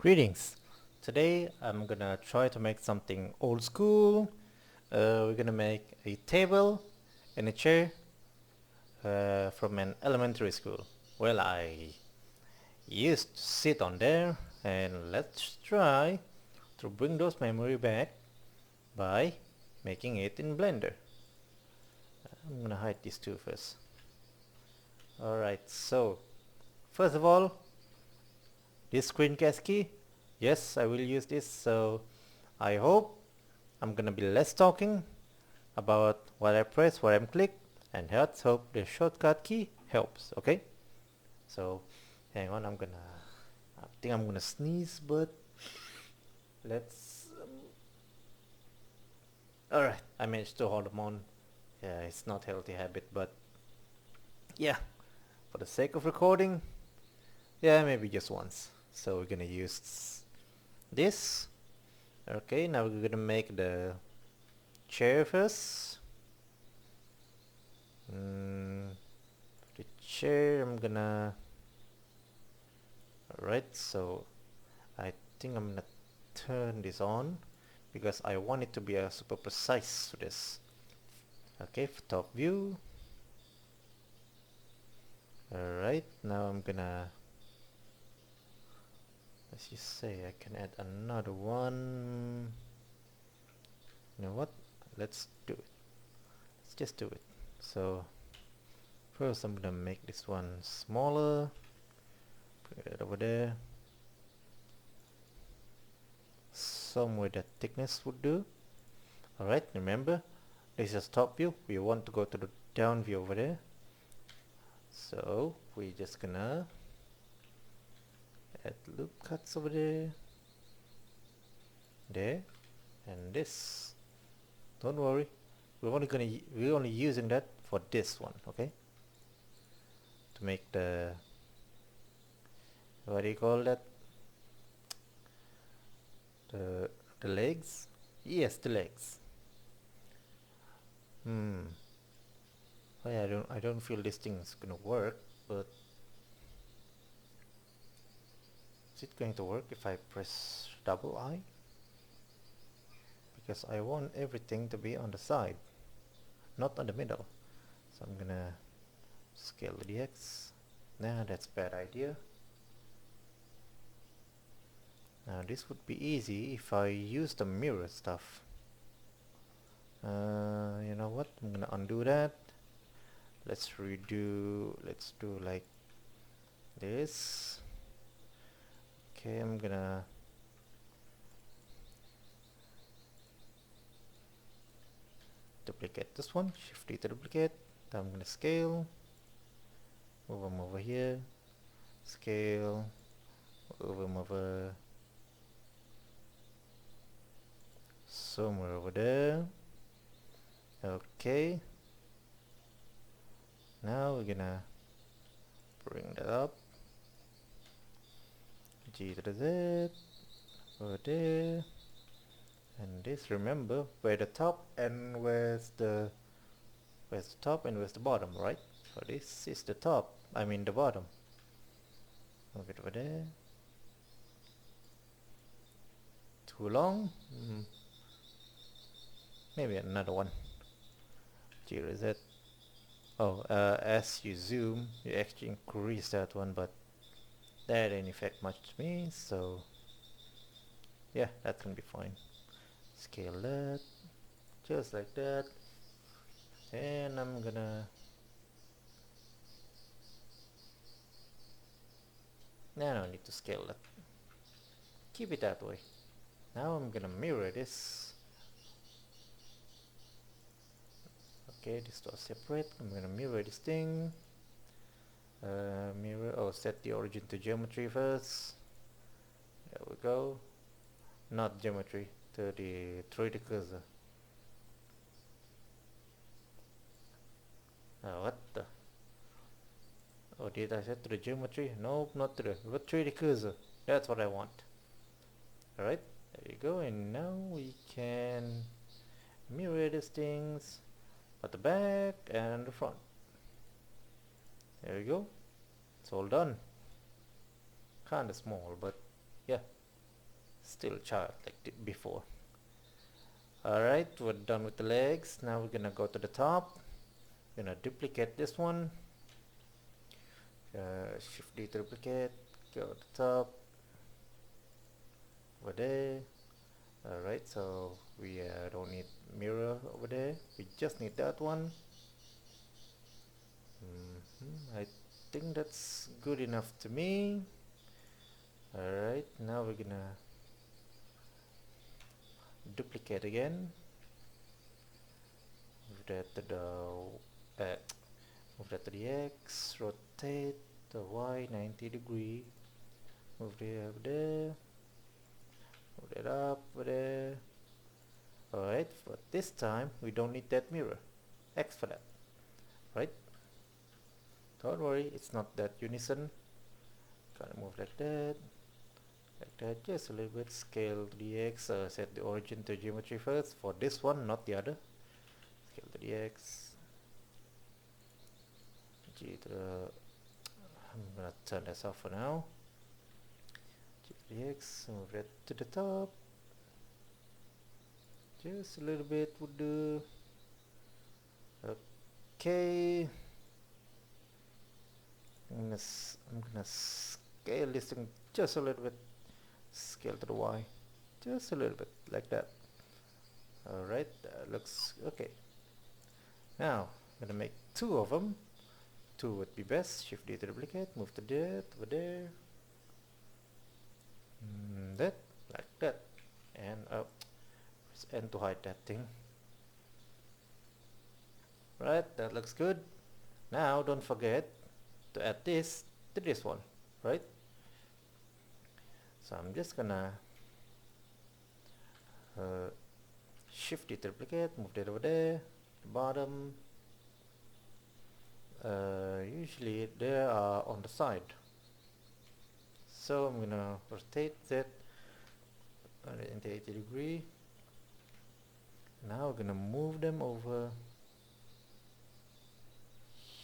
Greetings. Today I'm gonna try to make something old school. We're gonna make a table and a chair from an elementary school. Well, I used to sit on there, and let's try to bring those memory back by making it in Blender. I'm gonna hide these two first. Alright, so first of all, this screencast key, yes, I will use this, so I hope I'm gonna be less talking about what I press, what I'm click, and let's hope the shortcut key helps. Okay, so hang on, I think I'm gonna sneeze, but let's alright, I managed to hold them on. Yeah, it's not healthy habit, but yeah, for the sake of recording, yeah, maybe just once. So we're gonna use this. Okay, now we're gonna make the chair first. The chair, I'm gonna... Alright, so I think I'm gonna turn this on because I want it to be super precise to this. Okay, for top view. Alright, now I'm gonna... As you say, I can add another one. You know what? Let's do it. Let's just do it. So first I'm gonna make this one smaller. Put it over there. Somewhere that thickness would do. Alright, remember, this is top view. We want to go to the down view over there. So we're just gonna add loop cuts over there, and this. Don't worry, we're only using that for this one, okay? To make the, what do you call that? The legs? Yes, the legs. I don't feel this thing is gonna work, but is it going to work if I press double I? Because I want everything to be on the side, not on the middle. So I'm gonna scale the X. Nah, that's a bad idea. Now this would be easy if I use the mirror stuff. You know what? I'm gonna undo that. Let's do like this. Okay, I'm gonna duplicate this one. Shift D to duplicate. Then I'm gonna scale. Move them over here. Scale. Move them over somewhere over there. Okay. Now we're gonna bring that up. G to the Z over there. And this, remember, where the top and where's the top and where's the bottom, right? So this is the top, I mean the bottom. Move it over there. Too long? Maybe another one. G to Z. Oh, as you zoom, you actually increase that one, but that didn't affect much to me, so yeah, that can be fine. Scale that, just like that, and I'm gonna... No, I don't need to scale that. Keep it that way. Now I'm gonna mirror this. Okay, this was separate. I'm gonna mirror this thing. Set the origin to geometry first. There we go. Not geometry, to the 3D cursor. What the? Oh, did I set to the geometry? Nope, not to the 3D cursor. That's what I want. Alright, there you go. And now we can mirror these things at the back and the front. There we go. It's all done. Kinda small, but yeah, still child like before. Alright, we're done with the legs. Now we're gonna go to the top. Gonna duplicate this one. Shift D to duplicate. Go to the top. Over there. Alright, so we don't need mirror over there. We just need that one. I think that's good enough to me. Alright, now we're gonna duplicate again. Move that to the move that to the X, rotate the Y 90 degree, move it over there, move it up over there. Alright, but this time we don't need that mirror. X for that, right? Don't worry, it's not that unison. Gotta move like that, just a little bit. Scale to the X, set the origin to geometry first for this one, not the other. Scale to the X, G to the, I'm gonna turn this off for now. G to the X, move that to the top. Just a little bit would do. Okay. I'm gonna scale this thing just a little bit. Scale to the Y, just a little bit, like that. Alright, that looks okay. Now, I'm gonna make two of them. Two would be best. Shift D to duplicate, move to that, over there. That, like that. And up. Press N to hide that thing. Right, that looks good. Now, don't forget to add this to this one, right? So I'm just gonna shift it, duplicate, move that over there, bottom. Usually they are on the side, so I'm gonna rotate that 180 degree. Now we're gonna move them over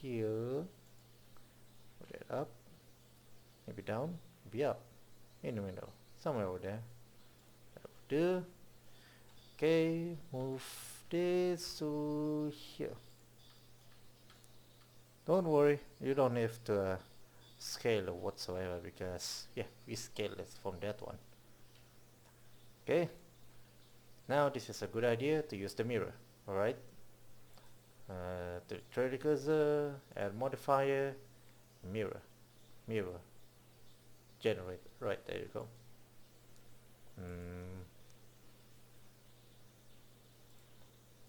here, put it up, maybe down, maybe up, in the middle, somewhere over there. That'll do. Okay, move this to here. Don't worry, you don't have to scale whatsoever, because yeah, we scaled it from that one. Okay, now this is a good idea to use the mirror. Alright, to trade the cursor, add modifier, mirror, generate. Right, there you go.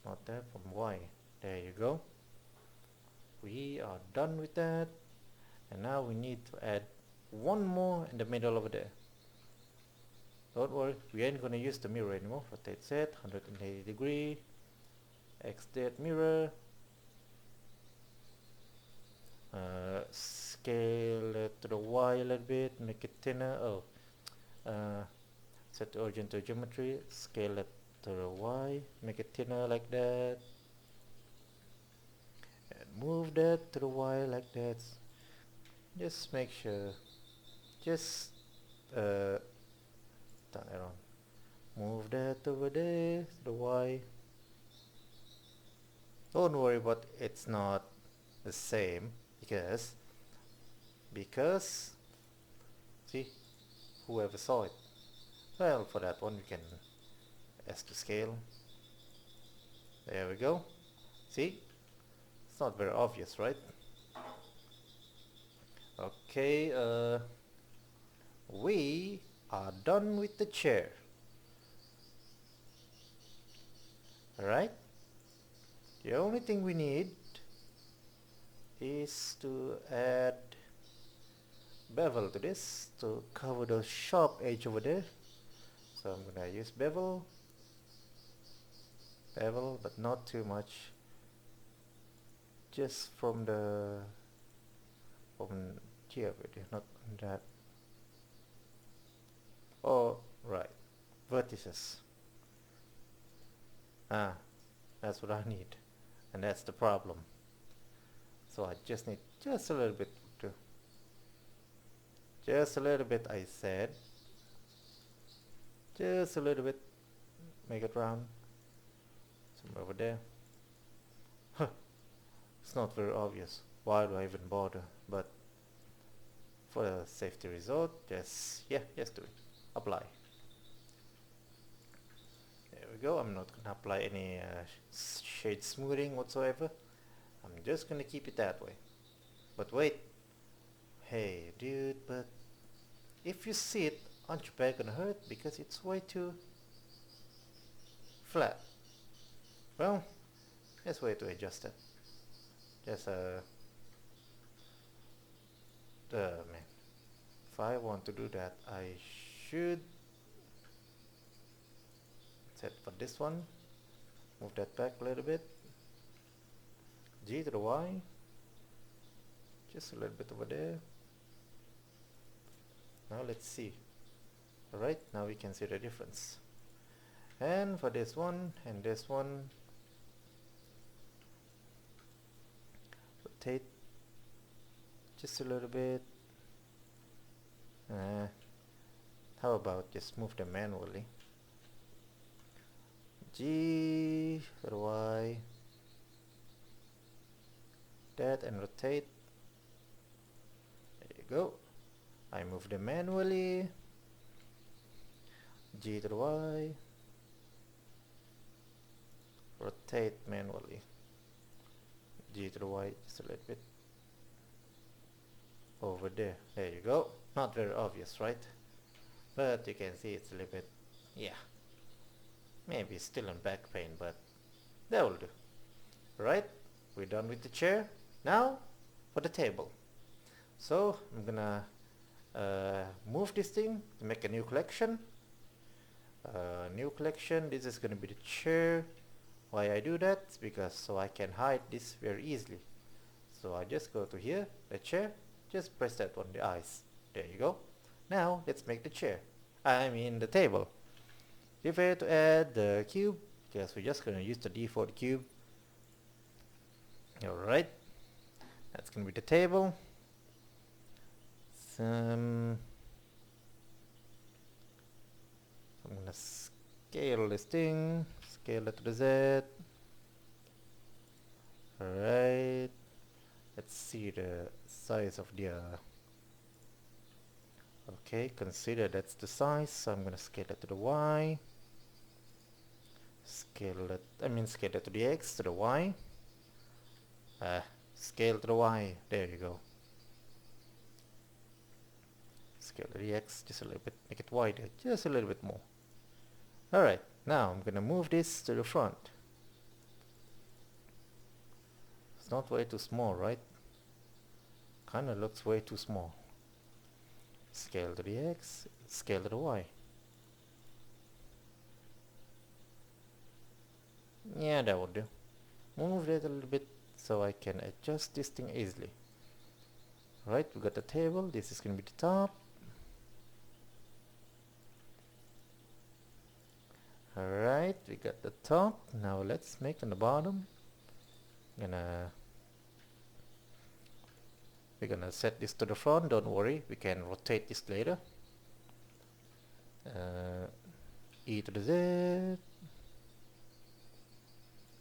Not that, from Y. There you go. We are done with that, and now we need to add one more in the middle over there. Don't worry, we ain't gonna use the mirror anymore. Rotate Z 180 degree, X that mirror, scale it to the Y a little bit, make it thinner. Set the origin to geometry, scale it to the Y, make it thinner like that, and move that to the Y like that. Just make sure, just turn it on, move that over there to the Y. Don't worry about it's not the same, because see, whoever saw it. Well, for that one we can S to scale. There we go. See, it's not very obvious, right? Okay, we are done with the chair. Alright, the only thing we need is to add bevel to this to cover the sharp edge over there. So I'm gonna use bevel, but not too much, just from here, not that. Oh, right, vertices. That's what I need, and that's the problem. So I just need just a little bit I said. Just a little bit. Make it round. Somewhere over there. Huh. It's not very obvious. Why do I even bother? But for a safety result, just do it. Apply. There we go. I'm not gonna apply any shade smoothing whatsoever. I'm just gonna keep it that way. But wait. Hey dude, but if you see it, aren't your back gonna hurt because it's way too flat? Well, there's a way to adjust it. Just man. If I want to do that, I should set for this one. Move that back a little bit. G to the Y. Just a little bit over there. Now let's see. Alright, now we can see the difference. And for this one and this one, rotate just a little bit. How about just move them manually? G or Y, that, and rotate. There you go. I move them manually. G to the Y, rotate manually. G to the Y, just a little bit over there. There you go. Not very obvious, right? But you can see it's a little bit, yeah, maybe still in back pain, but that will do. Right, we're done with the chair. Now for the table. So I'm gonna move this thing to make a new collection. This is gonna be the chair. Why I do that? It's because so I can hide this very easily. So I just go to here, the chair, just press that on the eyes. There you go. Now let's make the chair. I mean the table. Prepare to add the cube because we're just gonna use the default cube. Alright, that's gonna be the table. I'm gonna scale this thing, scale it to the Z. Alright, let's see the size of the okay, consider that's the size, so I'm gonna scale it to the Y. Scale it to the X, to the Y. Scale to the Y, there you go. Scale to the X just a little bit, make it wider, just a little bit more. Alright, now I'm gonna move this to the front. It's not way too small, right? Kinda looks way too small. Scale to the X, scale to the Y. Yeah, that would do. Move that a little bit so I can adjust this thing easily. Right, we got the table, this is gonna be the top. Alright, we got the top. Now let's make on the bottom. We're gonna set this to the front, don't worry, we can rotate this later. E to the Z,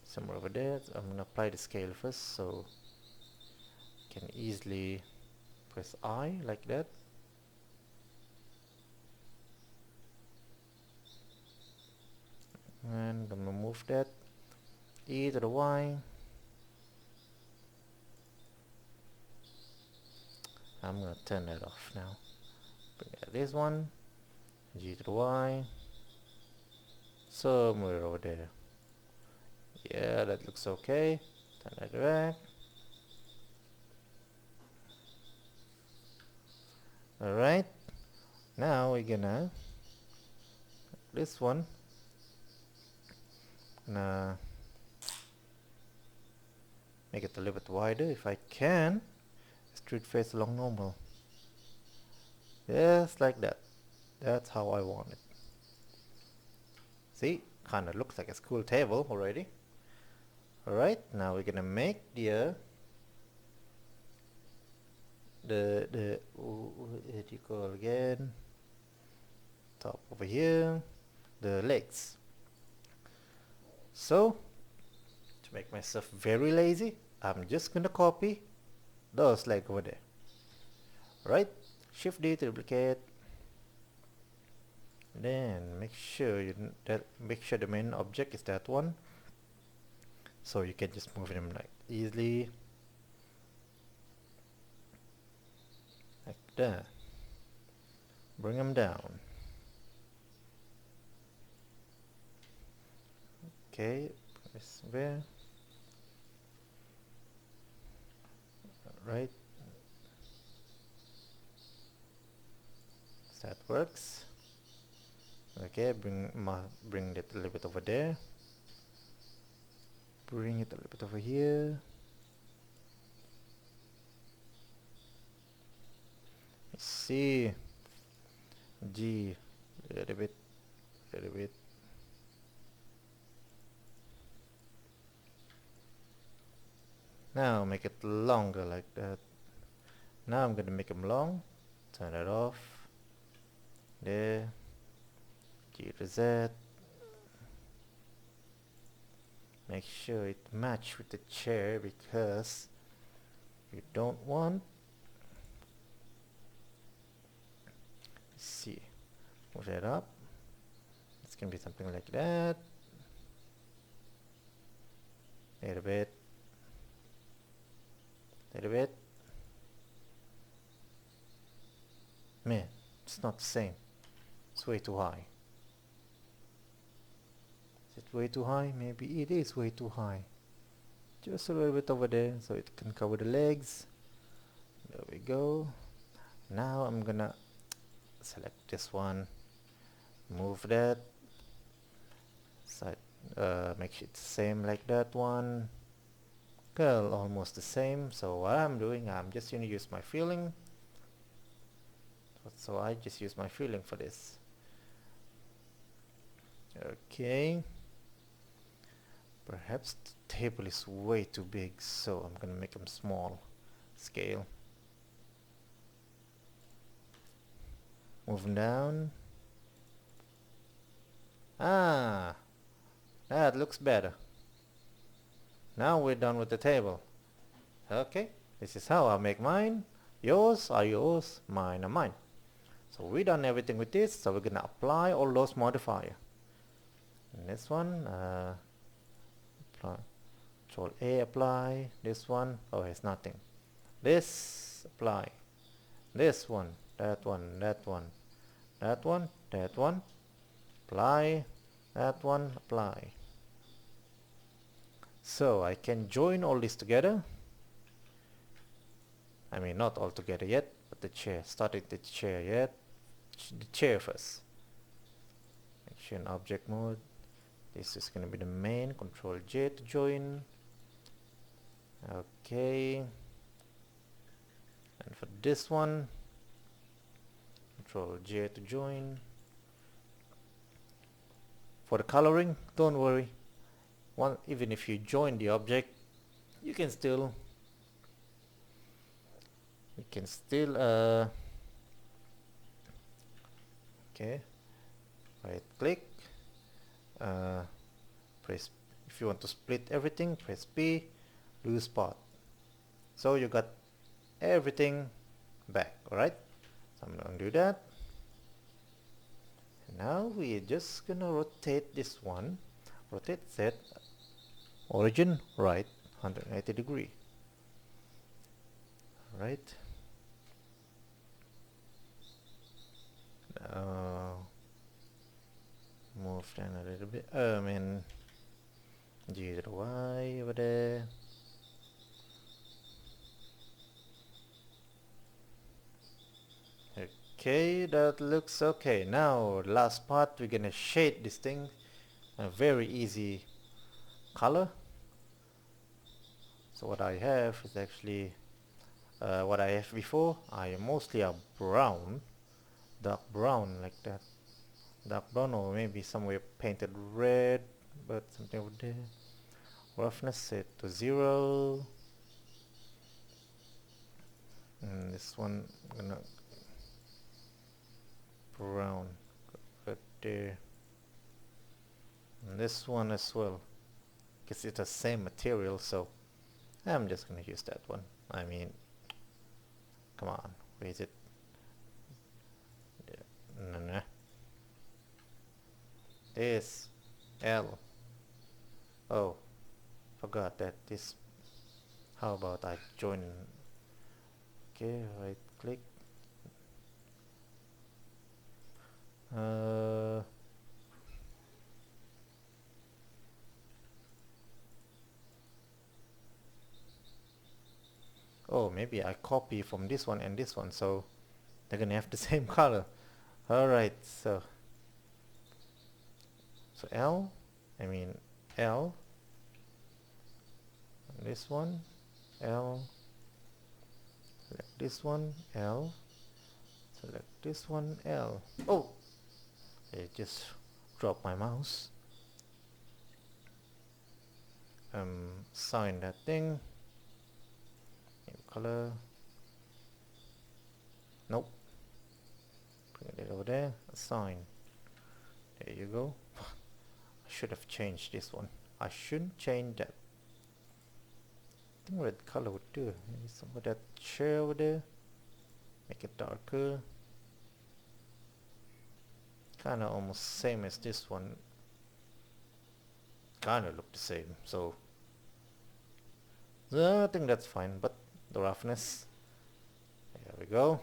somewhere over there. So I'm gonna apply the scale first, so you can easily press I like that. And I'm gonna move that E to the Y. I'm gonna turn that off now. Bring out this one, G to the Y, somewhere over there. Yeah, that looks okay. Turn that back. Alright, now we're gonna this one. Gonna make it a little bit wider if I can. Street face along normal. Just like that. That's how I want it. See, kinda looks like a school table already. Alright, now we're gonna make the what do you call again? Top over here. the legs. So to make myself very lazy, I'm just gonna copy those legs over there. Right? Shift D to duplicate. Then make sure the main object is that one, so you can just move them like easily, like that. Bring them down. Okay, press where? Right. So that works. Okay, bring it a little bit over there. Bring it a little bit over here. Let's see. G, a little bit. Now make it longer like that. Now I'm gonna make them long. Turn that off. There. G to Z. Make sure it match with the chair, because you don't want, let's see, move that up. It's gonna be something like that. A little bit. Man, it's not the same. It's way too high. Is it way too high? Maybe it is way too high. Just a little bit over there so it can cover the legs. There we go. Now I'm gonna select this one, move that side, make sure it's the same like that one. Well, almost the same. So what I'm doing, I'm just gonna use my feeling. So I just use my feeling for this. Okay. Perhaps the table is way too big, so I'm gonna make them small scale. Move them down. Ah, that looks better. Now we're done with the table. Okay, this is how I make mine. Yours are yours, mine are mine. So we done everything with this, so we're gonna apply all those modifiers. And this one, apply. Control A, apply. This one, oh, it's nothing. This, apply. This one, that one, that one, that one, that one, apply. That one, apply. So I can join all this together. I mean, not all together yet, but the chair, starting the chair yet. The chair first. Action object mode. This is going to be the main. Control J to join. Okay. And for this one, Control J to join. For the coloring, don't worry. Even if you join the object, you can still okay, right click, press, if you want to split everything, press P, do spot. So you got everything back. Alright, so I'm gonna do that. And now we're just gonna rotate this one. Rotate Z, origin right 180 degree. Alright, move down a little bit. G to the Y over there. Okay, that looks okay. Now last part, we're gonna shade this thing. A very easy color. So what I have is actually what I have before. I mostly a brown, dark brown like that, dark brown, or maybe somewhere painted red, but something over there. Roughness set to 0. And this one I'm gonna brown right there. this one as well, because it's the same material, so I'm just gonna use that one. I mean, come on, where is it? No. This L. Oh, forgot that this. How about I join? Okay, right click. Oh, maybe I copy from this one and this one, so they're gonna have the same color. Alright, so L, I mean L, and this one, L, select this one, L, select this one, L. Oh! I just dropped my mouse. Assign that thing. New color. Nope. Bring it over there. Assign. There you go. I should have changed this one. I shouldn't change that. I think red color would do. Maybe some of that chair over there. Make it darker. Kinda almost same as this one. Kinda look the same, so I think that's fine, but the roughness, there we go.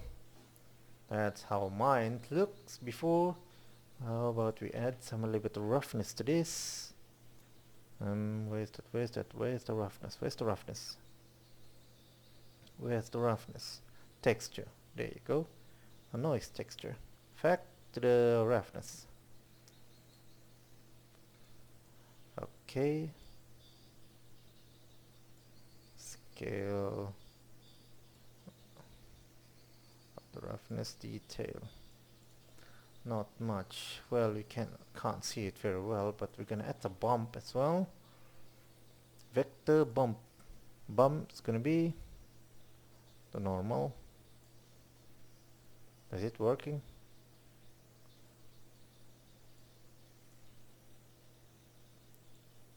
That's how mine looks before. How about we add some a little bit of roughness to this? Where's the roughness? Where's the roughness? Texture, there you go. A noise texture. Fact to the roughness. Okay. Scale the roughness detail. Not much. Well, we can't see it very well, but we're gonna add a bump as well. Vector bump. Bump's gonna be the normal. Is it working?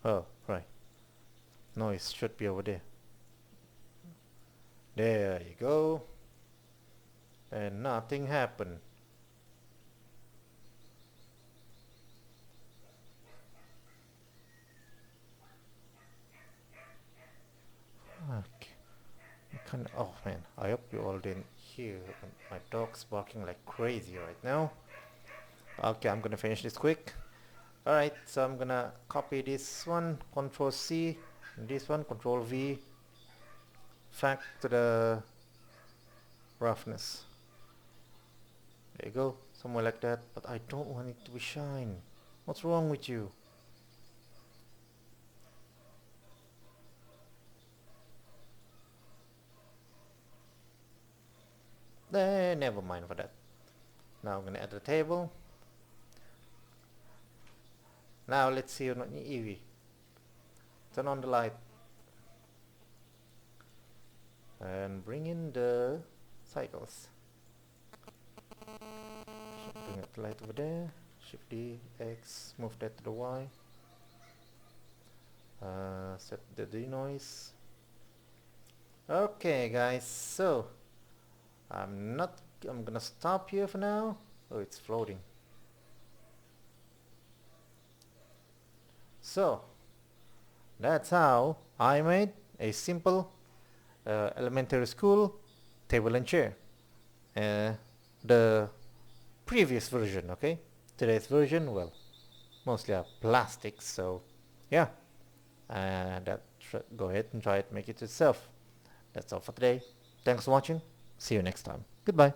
Oh, right. Noise should be over there. There you go. And nothing happened. Okay. Oh man, I hope you all didn't hear my dog's barking like crazy right now. Okay, I'm gonna finish this quick. Alright, so I'm gonna copy this one, Control C, and this one, Control V, fact to the roughness. There you go, somewhere like that, but I don't want it to be shine. What's wrong with you? Never mind for that. Now I'm gonna add the table. Now let's see on Eevee. Turn on the light. And bring in the cycles. Bring the light over there. Shift D, X, move that to the Y. Set the denoise. Okay guys, so I'm gonna stop here for now. Oh, it's floating. So that's how I made a simple elementary school table and chair. The previous version, okay? Today's version, well, mostly are plastic, so yeah. Go ahead and try it, make it yourself. That's all for today. Thanks for watching. See you next time. Goodbye.